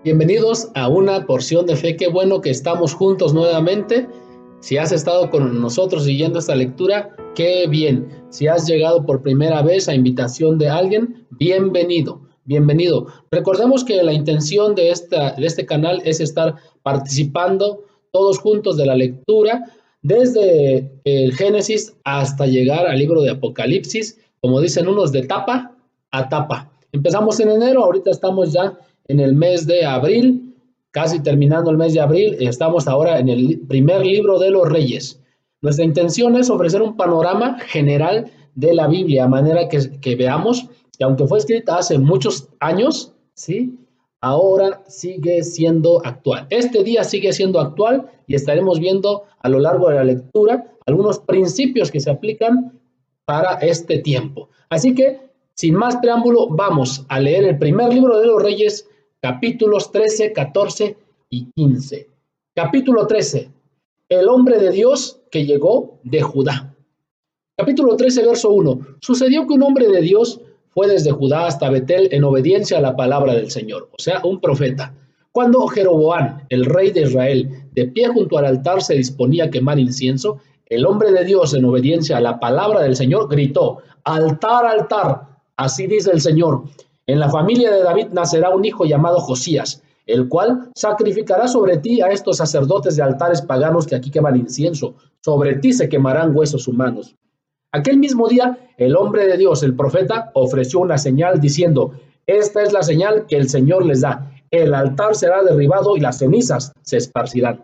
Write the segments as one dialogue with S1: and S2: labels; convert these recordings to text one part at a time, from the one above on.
S1: Bienvenidos a una porción de fe. Qué bueno que estamos juntos nuevamente. Si has estado con nosotros siguiendo esta lectura, qué bien. Si has llegado por primera vez a invitación de alguien, bienvenido, bienvenido. Recordemos que la intención de este canal es estar participando todos juntos de la lectura, desde el Génesis hasta llegar al libro de Apocalipsis, como dicen unos, de tapa a tapa. Empezamos en enero, ahorita estamos ya en el mes de abril, casi terminando el mes de abril. Estamos ahora en el primer libro de los Reyes. Nuestra intención es ofrecer un panorama general de la Biblia, a manera que veamos que aunque fue escrita hace muchos años, ¿sí?, ahora sigue siendo actual. Este día sigue siendo actual y estaremos viendo a lo largo de la lectura algunos principios que se aplican para este tiempo. Así que, sin más preámbulo, vamos a leer el primer libro de los Reyes, capítulos 13, 14 y 15. Capítulo 13. El hombre de Dios que llegó de Judá. Capítulo 13, verso 1. Sucedió que un hombre de Dios fue desde Judá hasta Betel en obediencia a la palabra del Señor, o sea, un profeta. Cuando Jeroboam, el rey de Israel, de pie junto al altar se disponía a quemar incienso, el hombre de Dios, en obediencia a la palabra del Señor, gritó: altar, altar, así dice el Señor. En la familia de David nacerá un hijo llamado Josías, el cual sacrificará sobre ti a estos sacerdotes de altares paganos que aquí queman incienso. Sobre ti se quemarán huesos humanos. Aquel mismo día, el hombre de Dios, el profeta, ofreció una señal diciendo: esta es la señal que el Señor les da. El altar será derribado y las cenizas se esparcirán.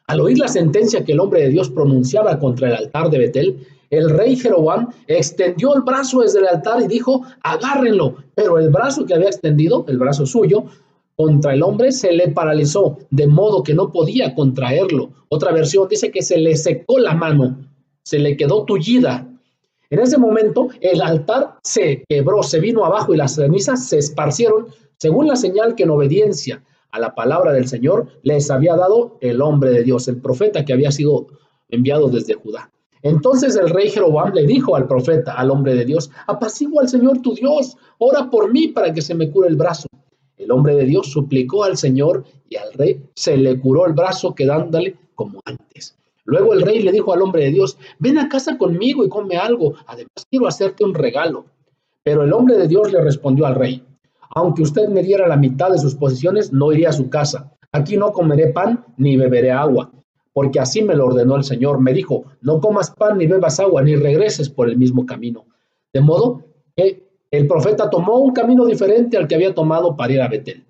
S1: Al oír la sentencia que el hombre de Dios pronunciaba contra el altar de Betel, el rey Jeroboam extendió el brazo desde el altar y dijo: agárrenlo. Pero el brazo que había extendido, el brazo suyo, contra el hombre, se le paralizó, de modo que no podía contraerlo. Otra versión dice que se le secó la mano, se le quedó tullida. En ese momento, el altar se quebró, se vino abajo y las cenizas se esparcieron, según la señal que en obediencia a la palabra del Señor les había dado el hombre de Dios, el profeta que había sido enviado desde Judá. Entonces el rey Jeroboam le dijo al profeta, al hombre de Dios: apacigua al Señor tu Dios, ora por mí para que se me cure el brazo. El hombre de Dios suplicó al Señor y al rey se le curó el brazo, quedándole como antes. Luego el rey le dijo al hombre de Dios: ven a casa conmigo y come algo, además quiero hacerte un regalo. Pero el hombre de Dios le respondió al rey: aunque usted me diera la mitad de sus posesiones, no iría a su casa. Aquí no comeré pan ni beberé agua, porque así me lo ordenó el Señor. Me dijo: no comas pan ni bebas agua, ni regreses por el mismo camino. De modo que el profeta tomó un camino diferente al que había tomado para ir a Betel.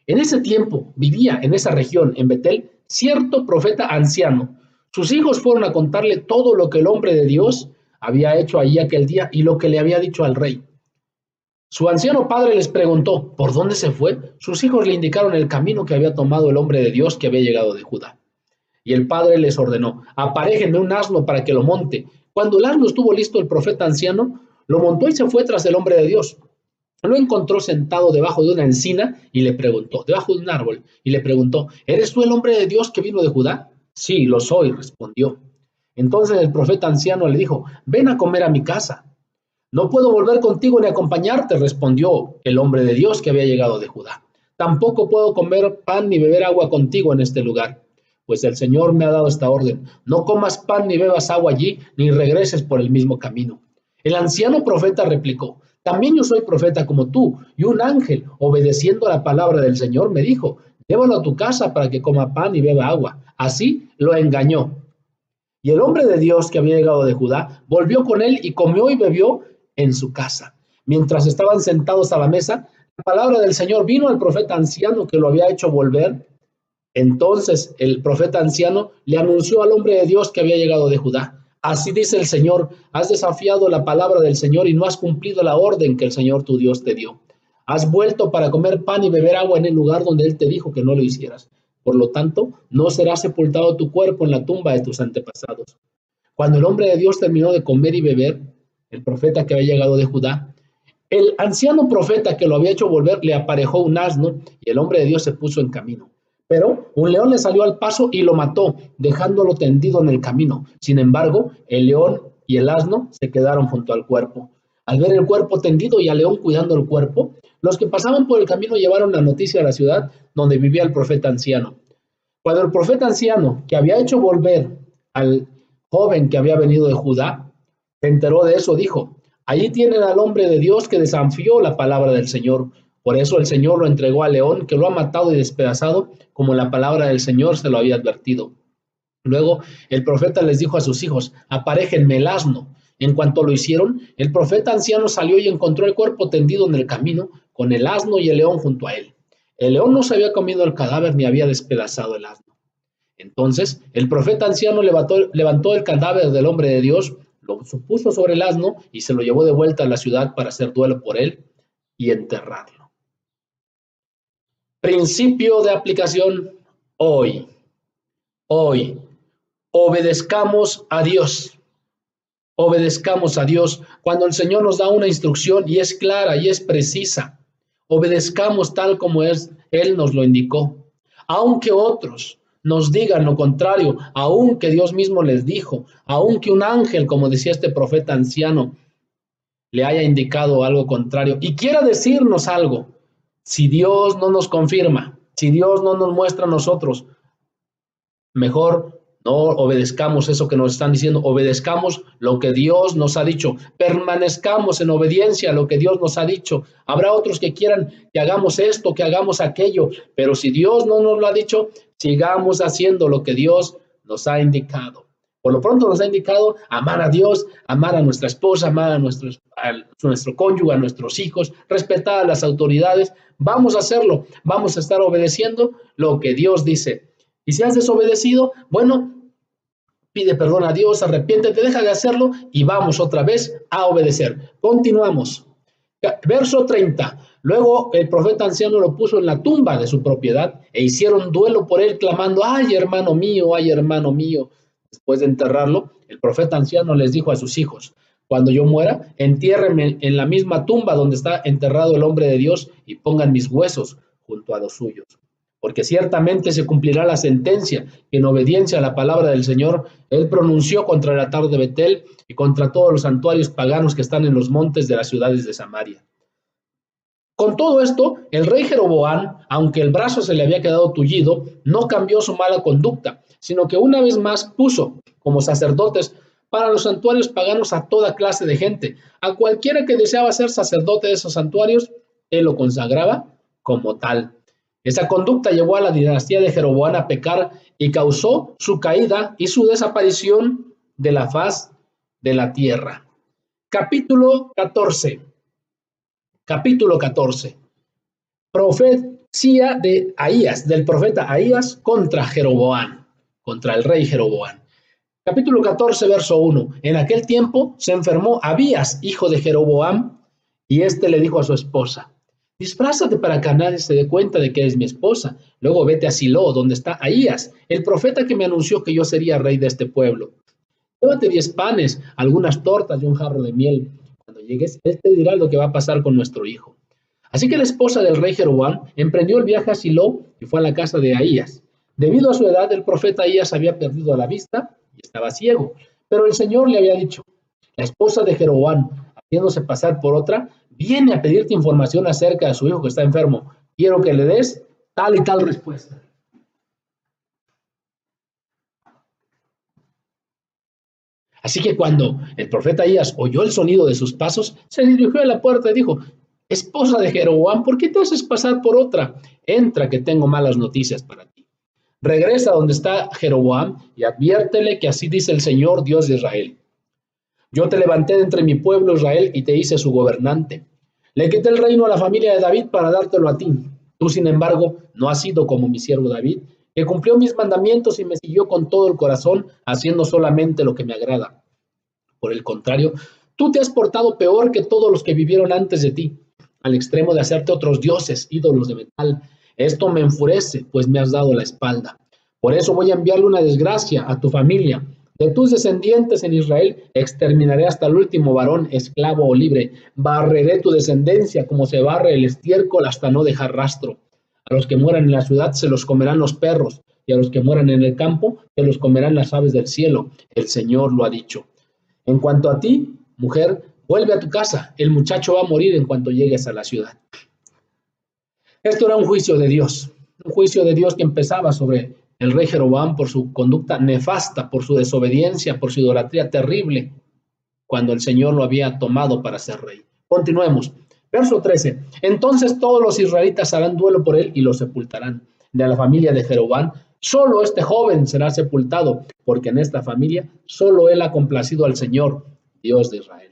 S1: En ese tiempo vivía en esa región, en Betel, cierto profeta anciano. Sus hijos fueron a contarle todo lo que el hombre de Dios había hecho allí aquel día y lo que le había dicho al rey. Su anciano padre les preguntó: ¿por dónde se fue? Sus hijos le indicaron el camino que había tomado el hombre de Dios que había llegado de Judá. Y el padre les ordenó: aparéjenme un asno para que lo monte. Cuando el asno estuvo listo, el profeta anciano lo montó y se fue tras el hombre de Dios. Lo encontró sentado debajo de una encina y le preguntó, debajo de un árbol, y le preguntó: ¿eres tú el hombre de Dios que vino de Judá? Sí, lo soy, respondió. Entonces el profeta anciano le dijo: ven a comer a mi casa. No puedo volver contigo ni acompañarte, respondió el hombre de Dios que había llegado de Judá. Tampoco puedo comer pan ni beber agua contigo en este lugar, pues el Señor me ha dado esta orden: no comas pan ni bebas agua allí, ni regreses por el mismo camino. El anciano profeta replicó: también yo soy profeta como tú, y un ángel, obedeciendo a la palabra del Señor, me dijo: llévalo a tu casa para que coma pan y beba agua. Así lo engañó. Y el hombre de Dios que había llegado de Judá volvió con él y comió y bebió en su casa. Mientras estaban sentados a la mesa, la palabra del Señor vino al profeta anciano que lo había hecho volver. Entonces el profeta anciano le anunció al hombre de Dios que había llegado de Judá: así dice el Señor, has desafiado la palabra del Señor y no has cumplido la orden que el Señor tu Dios te dio. Has vuelto para comer pan y beber agua en el lugar donde Él te dijo que no lo hicieras. Por lo tanto, no será sepultado tu cuerpo en la tumba de tus antepasados. Cuando el hombre de Dios terminó de comer y beber, el profeta que había llegado de Judá, el anciano profeta que lo había hecho volver le aparejó un asno y el hombre de Dios se puso en camino. Pero un león le salió al paso y lo mató, dejándolo tendido en el camino. Sin embargo, el león y el asno se quedaron junto al cuerpo. Al ver el cuerpo tendido y al león cuidando el cuerpo, los que pasaban por el camino llevaron la noticia a la ciudad donde vivía el profeta anciano. Cuando el profeta anciano, que había hecho volver al joven que había venido de Judá, se enteró de eso, dijo: allí tienen al hombre de Dios que desafió la palabra del Señor. Por eso el Señor lo entregó al león, que lo ha matado y despedazado, como la palabra del Señor se lo había advertido. Luego el profeta les dijo a sus hijos: aparéjenme el asno. En cuanto lo hicieron, el profeta anciano salió y encontró el cuerpo tendido en el camino, con el asno y el león junto a él. El león no se había comido el cadáver ni había despedazado el asno. Entonces el profeta anciano levantó el cadáver del hombre de Dios, lo puso sobre el asno y se lo llevó de vuelta a la ciudad para hacer duelo por él y enterrarlo. Principio de aplicación hoy. Hoy, obedezcamos a Dios. Obedezcamos a Dios cuando el Señor nos da una instrucción y es clara y es precisa. Obedezcamos tal como Él nos lo indicó. Aunque otros nos digan lo contrario, aunque Dios mismo les dijo, aunque un ángel, como decía este profeta anciano, le haya indicado algo contrario y quiera decirnos algo, si Dios no nos confirma, si Dios no nos muestra a nosotros, mejor no obedezcamos eso que nos están diciendo, obedezcamos lo que Dios nos ha dicho, permanezcamos en obediencia a lo que Dios nos ha dicho. Habrá otros que quieran que hagamos esto, que hagamos aquello, pero si Dios no nos lo ha dicho, sigamos haciendo lo que Dios nos ha indicado. Por lo pronto nos ha indicado amar a Dios, amar a nuestra esposa, amar a nuestro cónyuge, a nuestros hijos, respetar a las autoridades. Vamos a hacerlo, vamos a estar obedeciendo lo que Dios dice. Y si has desobedecido, bueno, pide perdón a Dios, arrepiéntete, deja de hacerlo y vamos otra vez a obedecer. Continuamos. Verso 30. Luego el profeta anciano lo puso en la tumba de su propiedad e hicieron duelo por él, clamando: ¡ay, hermano mío, ay, hermano mío! Después de enterrarlo, el profeta anciano les dijo a sus hijos: cuando yo muera, entiérrenme en la misma tumba donde está enterrado el hombre de Dios y pongan mis huesos junto a los suyos. Porque ciertamente se cumplirá la sentencia que en obediencia a la palabra del Señor él pronunció contra el altar de Betel y contra todos los santuarios paganos que están en los montes de las ciudades de Samaria. Con todo esto, el rey Jeroboam, aunque el brazo se le había quedado tullido, no cambió su mala conducta, sino que una vez más puso como sacerdotes para los santuarios paganos a toda clase de gente. A cualquiera que deseaba ser sacerdote de esos santuarios, él lo consagraba como tal. Esa conducta llevó a la dinastía de Jeroboam a pecar y causó su caída y su desaparición de la faz de la tierra. Capítulo 14. Capítulo 14. Profecía de Ahías, del profeta Ahías contra Jeroboam, contra el rey Jeroboam. Capítulo 14, verso 1. En aquel tiempo se enfermó Abías, hijo de Jeroboam, y éste le dijo a su esposa: disfrázate para que nadie se dé cuenta de que eres mi esposa. Luego vete a Silo, donde está Ahías, el profeta que me anunció que yo sería rey de este pueblo. Llévate 10 panes, algunas tortas y un jarro de miel. Cuando llegues, él te dirá lo que va a pasar con nuestro hijo. Así que la esposa del rey Jeroboam emprendió el viaje a Silo y fue a la casa de Ahías. Debido a su edad, el profeta Ahías había perdido la vista y estaba ciego. Pero el Señor le había dicho: la esposa de Jeroboam, haciéndose pasar por otra, viene a pedirte información acerca de su hijo que está enfermo. Quiero que le des tal y tal respuesta. Así que cuando el profeta Ahías oyó el sonido de sus pasos, se dirigió a la puerta y dijo: esposa de Jeroboam, ¿por qué te haces pasar por otra? Entra, que tengo malas noticias para ti. Regresa donde está Jeroboam y adviértele que así dice el Señor, Dios de Israel: yo te levanté de entre mi pueblo Israel y te hice su gobernante. Le quité el reino a la familia de David para dártelo a ti. Tú, sin embargo, no has sido como mi siervo David, que cumplió mis mandamientos y me siguió con todo el corazón, haciendo solamente lo que me agrada. Por el contrario, tú te has portado peor que todos los que vivieron antes de ti, al extremo de hacerte otros dioses, ídolos de metal. Esto me enfurece, pues me has dado la espalda. Por eso voy a enviarle una desgracia a tu familia. De tus descendientes en Israel exterminaré hasta el último varón, esclavo o libre. Barreré tu descendencia como se barre el estiércol hasta no dejar rastro. A los que mueran en la ciudad se los comerán los perros, y a los que mueran en el campo se los comerán las aves del cielo. El Señor lo ha dicho. En cuanto a ti, mujer, vuelve a tu casa, el muchacho va a morir en cuanto llegues a la ciudad. Esto era un juicio de Dios que empezaba sobre el rey Jeroboam por su conducta nefasta, por su desobediencia, por su idolatría terrible, cuando el Señor lo había tomado para ser rey. Continuemos. Verso 13. Entonces todos los israelitas harán duelo por él y lo sepultarán. De la familia de Jeroboam, solo este joven será sepultado, porque en esta familia solo él ha complacido al Señor, Dios de Israel.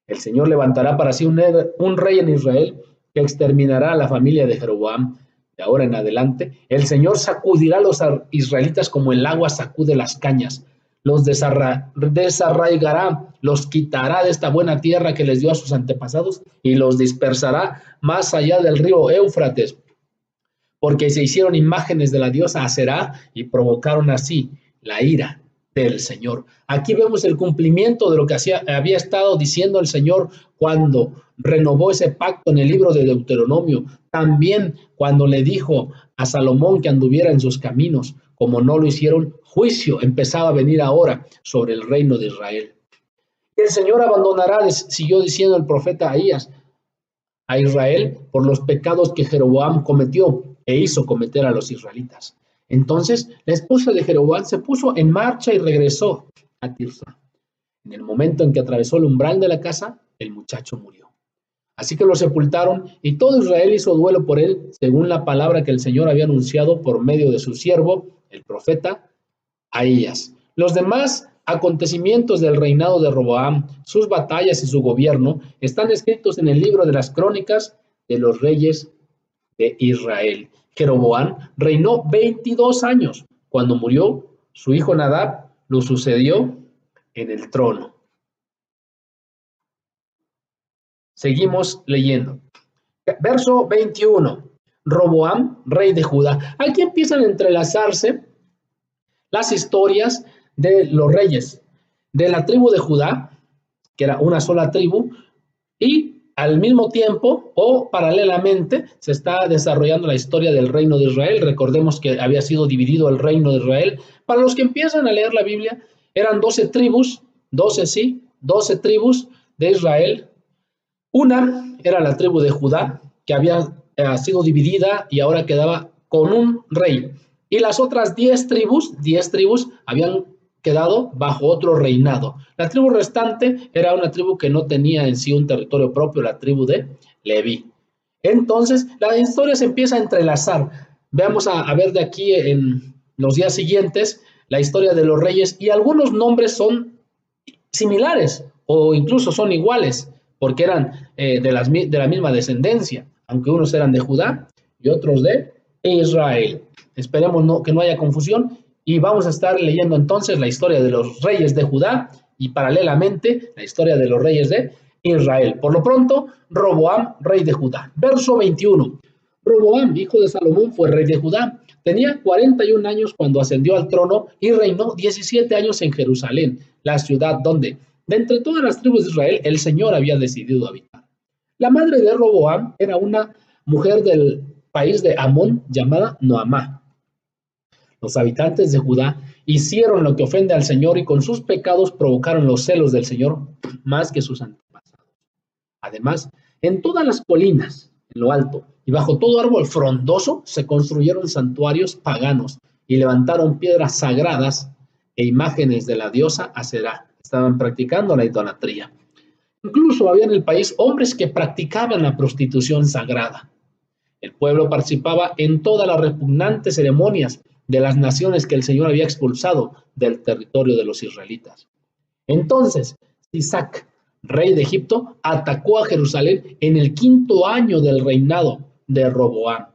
S1: El Señor levantará para sí un rey en Israel que exterminará a la familia de Jeroboam. De ahora en adelante, el Señor sacudirá a los israelitas como el agua sacude las cañas. Los desarraigará, los quitará de esta buena tierra que les dio a sus antepasados y los dispersará más allá del río Éufrates, porque se hicieron imágenes de la diosa Aserá y provocaron así la ira del Señor. Aquí vemos el cumplimiento de lo que había estado diciendo el Señor cuando renovó ese pacto en el libro de Deuteronomio. También cuando le dijo a Salomón que anduviera en sus caminos. Como no lo hicieron, juicio empezaba a venir ahora sobre el reino de Israel. El Señor abandonará, siguió diciendo el profeta Ahías, a Israel por los pecados que Jeroboam cometió e hizo cometer a los israelitas. Entonces la esposa de Jeroboam se puso en marcha y regresó a Tirsa. En el momento en que atravesó el umbral de la casa, el muchacho murió. Así que lo sepultaron y todo Israel hizo duelo por él, según la palabra que el Señor había anunciado por medio de su siervo, el profeta Ahías. Los demás acontecimientos del reinado de Roboam, sus batallas y su gobierno, están escritos en el libro de las crónicas de los reyes de Israel. Jeroboam reinó 22 años. Cuando murió, su hijo Nadab lo sucedió en el trono. Seguimos leyendo. Verso 21. Roboam, rey de Judá. Aquí empiezan a entrelazarse las historias de los reyes de la tribu de Judá, que era una sola tribu, y al mismo tiempo o paralelamente se está desarrollando la historia del reino de Israel. Recordemos que había sido dividido el reino de Israel. Para los que empiezan a leer la Biblia, eran 12 tribus, 12 tribus de Israel. Una era la tribu de Judá, que había sido dividida y ahora quedaba con un rey. Y las otras 10 tribus habían quedado bajo otro reinado. La tribu restante era una tribu que no tenía en sí un territorio propio, la tribu de Leví. Entonces, la historia se empieza a entrelazar. Veamos a ver de aquí en los días siguientes la historia de los reyes, y algunos nombres son similares o incluso son iguales, porque eran de la misma descendencia, aunque unos eran de Judá y otros de Israel. Esperemos que no haya confusión, y vamos a estar leyendo entonces la historia de los reyes de Judá y paralelamente la historia de los reyes de Israel. Por lo pronto, Roboam, rey de Judá. Verso 21. Roboam, hijo de Salomón, fue rey de Judá. Tenía 41 años cuando ascendió al trono y reinó 17 años en Jerusalén, la ciudad donde, de entre todas las tribus de Israel, el Señor había decidido habitar. La madre de Roboam era una mujer del país de Amón llamada Noamá. Los habitantes de Judá hicieron lo que ofende al Señor y con sus pecados provocaron los celos del Señor más que sus antepasados. Además, en todas las colinas, en lo alto y bajo todo árbol frondoso se construyeron santuarios paganos y levantaron piedras sagradas e imágenes de la diosa Aserá. Estaban practicando la idolatría. Incluso había en el país hombres que practicaban la prostitución sagrada. El pueblo participaba en todas las repugnantes ceremonias de las naciones que el Señor había expulsado del territorio de los israelitas. Entonces, Sisac, rey de Egipto, atacó a Jerusalén en el 5º año del reinado de Roboam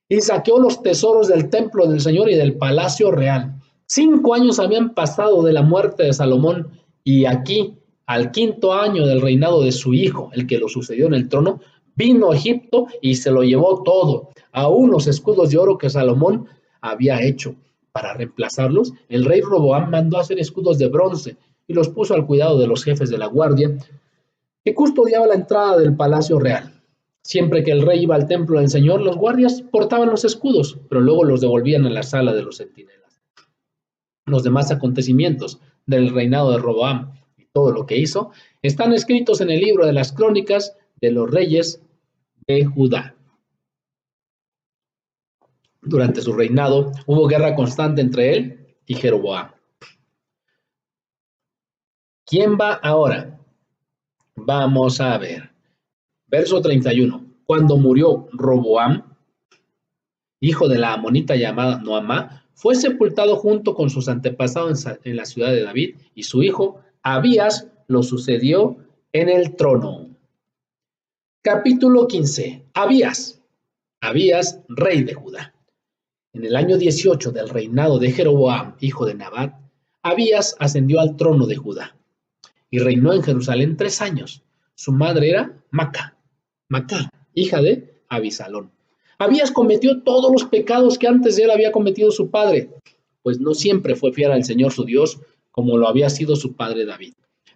S1: y saqueó los tesoros del templo del Señor y del palacio real. 5 años habían pasado de la muerte de Salomón, y aquí, al 5º año del reinado de su hijo, el que lo sucedió en el trono, vino a Egipto y se lo llevó todo, aún los escudos de oro que Salomón había hecho. Para reemplazarlos, el rey Roboam mandó hacer escudos de bronce y los puso al cuidado de los jefes de la guardia que custodiaba la entrada del palacio real. Siempre que el rey iba al templo del Señor, los guardias portaban los escudos, pero luego los devolvían a la sala de los centinelas. Los demás acontecimientos del reinado de Roboam y todo lo que hizo, están escritos en el libro de las crónicas de los reyes de Judá. Durante su reinado hubo guerra constante entre él y Jeroboam. ¿Quién va ahora? Vamos a ver. Verso 31. Cuando murió Roboam, hijo de la amonita llamada Noamá, fue sepultado junto con sus antepasados en la ciudad de David, y su hijo Abías lo sucedió en el trono. Capítulo 15. Abías, rey de Judá. En el año 18 del reinado de Jeroboam, hijo de Nabat, Abías ascendió al trono de Judá y reinó en Jerusalén 3 años. Su madre era Macá, hija de Abisalón. Abías cometió todos los pecados que antes de él había cometido su padre, pues no siempre fue fiel al Señor su Dios como lo había sido su padre David.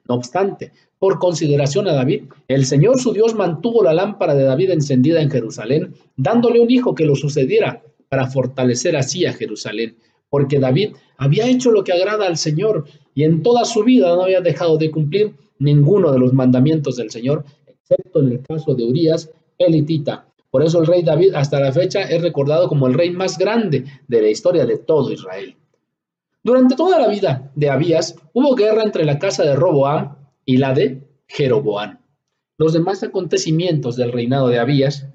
S1: No obstante, por consideración a David, el Señor su Dios mantuvo la lámpara de David encendida en Jerusalén, dándole un hijo que lo sucediera para fortalecer así a Jerusalén, porque David había hecho lo que agrada al Señor y en toda su vida no había dejado de cumplir ninguno de los mandamientos del Señor, excepto en el caso de Urías, el hitita. Por eso el rey David hasta la fecha es recordado como el rey más grande de la historia de todo Israel. Durante toda la vida de Abías hubo guerra entre la casa de Roboam y la de Jeroboam. Los demás acontecimientos del reinado de Abías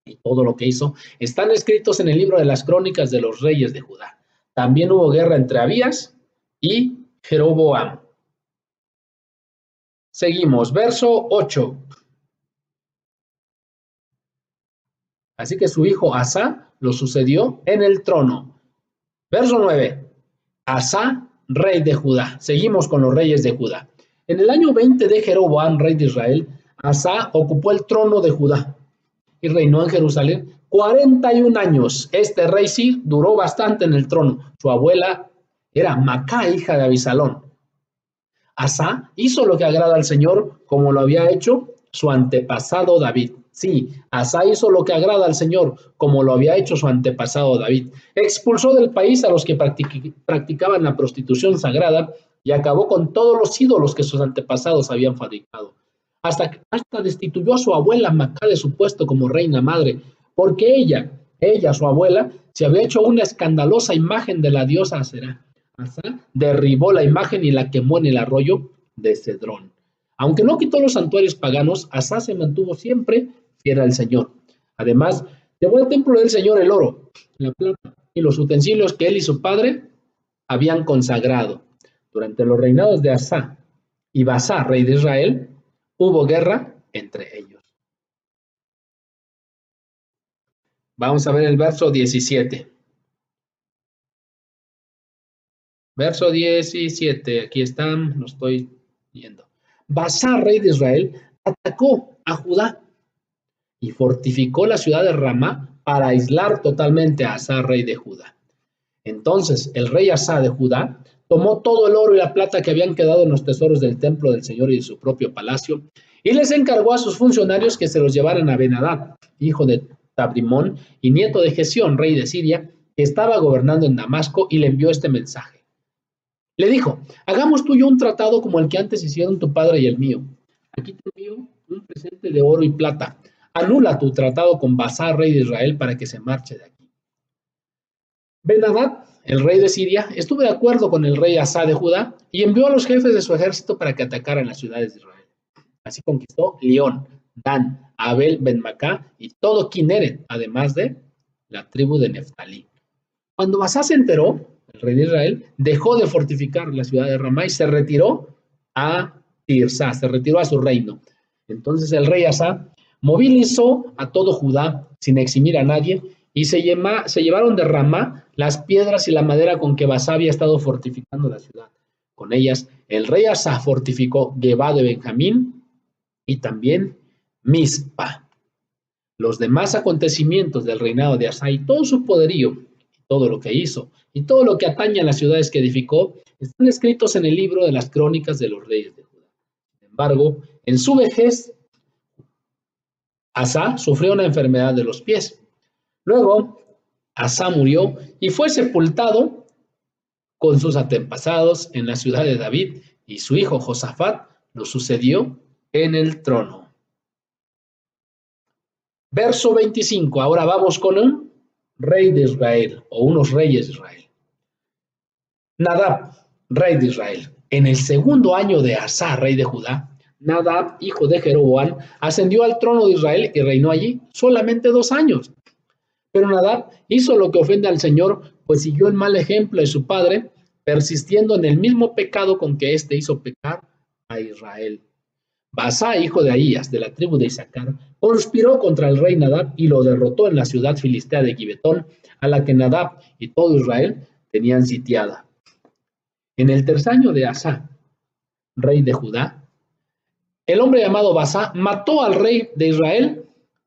S1: y todo lo que hizo están escritos en el libro de las crónicas de los reyes de Judá. También hubo guerra entre Abías y Jeroboam. Seguimos, verso 8. Así que su hijo Asa lo sucedió en el trono. Verso 9. Asa, rey de Judá. Seguimos con los reyes de Judá. En el año 20 de Jeroboam, rey de Israel, Asa ocupó el trono de Judá y reinó en Jerusalén 41 años. Este rey sí duró bastante en el trono. Su abuela era Macá, hija de Abisalón. Asa hizo lo que agrada al Señor, como lo había hecho su antepasado David. Sí, Asa hizo lo que agrada al Señor, como lo había hecho su antepasado David. Expulsó del país a los que practicaban la prostitución sagrada y acabó con todos los ídolos que sus antepasados habían fabricado. Hasta destituyó a su abuela Macá de su puesto como reina madre, porque ella, su abuela, se había hecho una escandalosa imagen de la diosa Aserá. Asa derribó la imagen y la quemó en el arroyo de Cedrón. Aunque no quitó los santuarios paganos, Asa se mantuvo siempre fiel al Señor. Además, llevó al templo del Señor el oro, la plata y los utensilios que él y su padre habían consagrado. Durante los reinados de Asa y Baasá, rey de Israel, hubo guerra entre ellos. Vamos a ver el verso 17. Verso 17, aquí están, lo estoy viendo. Baasá, rey de Israel, atacó a Judá y fortificó la ciudad de Ramá para aislar totalmente a Asa, rey de Judá. Entonces el rey Asa de Judá tomó todo el oro y la plata que habían quedado en los tesoros del templo del Señor y de su propio palacio, y les encargó a sus funcionarios que se los llevaran a Ben-Hadad, hijo de Tabrimón y nieto de Gesión, rey de Siria, que estaba gobernando en Damasco, y le envió este mensaje. Le dijo: hagamos tú y yo un tratado como el que antes hicieron tu padre y el mío. Aquí te envío un presente de oro y plata. Anula tu tratado con Baasá, rey de Israel, para que se marche de aquí. Ben-Hadad, el rey de Siria, estuvo de acuerdo con el rey Asa de Judá y envió a los jefes de su ejército para que atacaran las ciudades de Israel. Así conquistó Lión, Dan, Abel, Ben-Macá y todo Kineret, además de la tribu de Neftalí. Cuando Baasá se enteró, el rey de Israel dejó de fortificar la ciudad de Ramá y se retiró a Tirsá, se retiró a su reino. Entonces el rey Asa movilizó a todo Judá sin eximir a nadie y se llevaron de Ramá las piedras y la madera con que Baasá había estado fortificando la ciudad. Con ellas el rey Asa fortificó Gebá de Benjamín y también Mizpa. Los demás acontecimientos del reinado de Asa y todo su poderío, todo lo que hizo y todo lo que atañe a las ciudades que edificó, están escritos en el libro de las crónicas de los reyes de Judá. Sin embargo, en su vejez, Asa sufrió una enfermedad de los pies. Luego, Asa murió y fue sepultado con sus antepasados en la ciudad de David, y su hijo Josafat lo sucedió en el trono. Verso 25, ahora vamos con un rey de Israel o unos reyes de Israel. Nadab, rey de Israel. En el segundo año de Asa, rey de Judá, Nadab, hijo de Jeroboam, ascendió al trono de Israel y reinó allí solamente 2 años. Pero Nadab hizo lo que ofende al Señor, pues siguió el mal ejemplo de su padre, persistiendo en el mismo pecado con que éste hizo pecar a Israel. Baasá, hijo de Ahías, de la tribu de Isaacar, conspiró contra el rey Nadab y lo derrotó en la ciudad filistea de Gibetón, a la que Nadab y todo Israel tenían sitiada. En el tercer año de Asa, rey de Judá, el hombre llamado Baasá mató al rey de Israel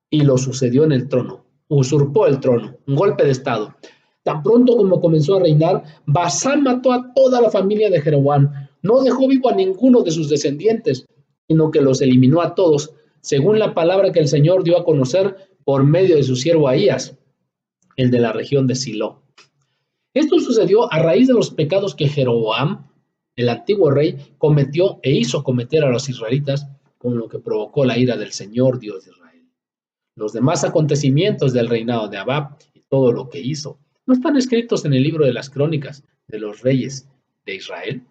S1: y lo sucedió en el trono, usurpó el trono, un golpe de estado. Tan pronto como comenzó a reinar, Baasá mató a toda la familia de Jeroboam, no dejó vivo a ninguno de sus descendientes, sino que los eliminó a todos, según la palabra que el Señor dio a conocer por medio de su siervo Ahías, el de la región de Silo. Esto sucedió a raíz de los pecados que Jeroboam, el antiguo rey, cometió e hizo cometer a los israelitas, con lo que provocó la ira del Señor Dios de Israel. Los demás acontecimientos del reinado de Abab y todo lo que hizo, ¿no están escritos en el libro de las crónicas de los reyes de Israel?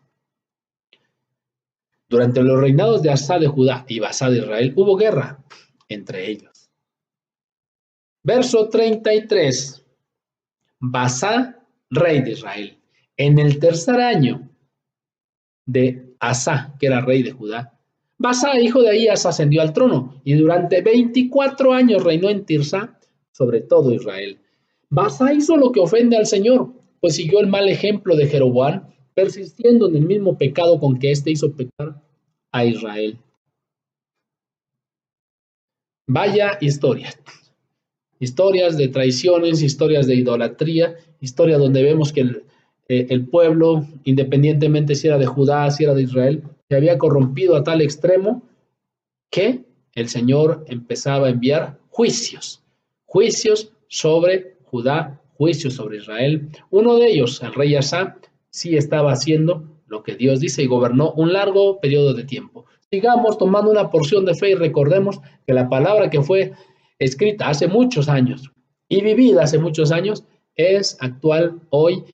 S1: Durante los reinados de Asa de Judá y Baasá de Israel hubo guerra entre ellos. Verso 33. Baasá, rey de Israel. En el tercer año de Asa, que era rey de Judá, Baasá, hijo de Ahías, ascendió al trono y durante 24 años reinó en Tirsa sobre todo Israel. Baasá hizo lo que ofende al Señor, pues siguió el mal ejemplo de Jeroboam, persistiendo en el mismo pecado con que éste hizo pecar a Israel. Vaya historias. Historias de traiciones, historias de idolatría, historias donde vemos que el pueblo, independientemente si era de Judá, si era de Israel, se había corrompido a tal extremo que el Señor empezaba a enviar juicios sobre Judá, juicios sobre Israel. Uno de ellos, el rey Asa, sí estaba haciendo lo que Dios dice y gobernó un largo periodo de tiempo. Sigamos tomando una porción de fe y recordemos que la palabra que fue escrita hace muchos años y vivida hace muchos años es actual hoy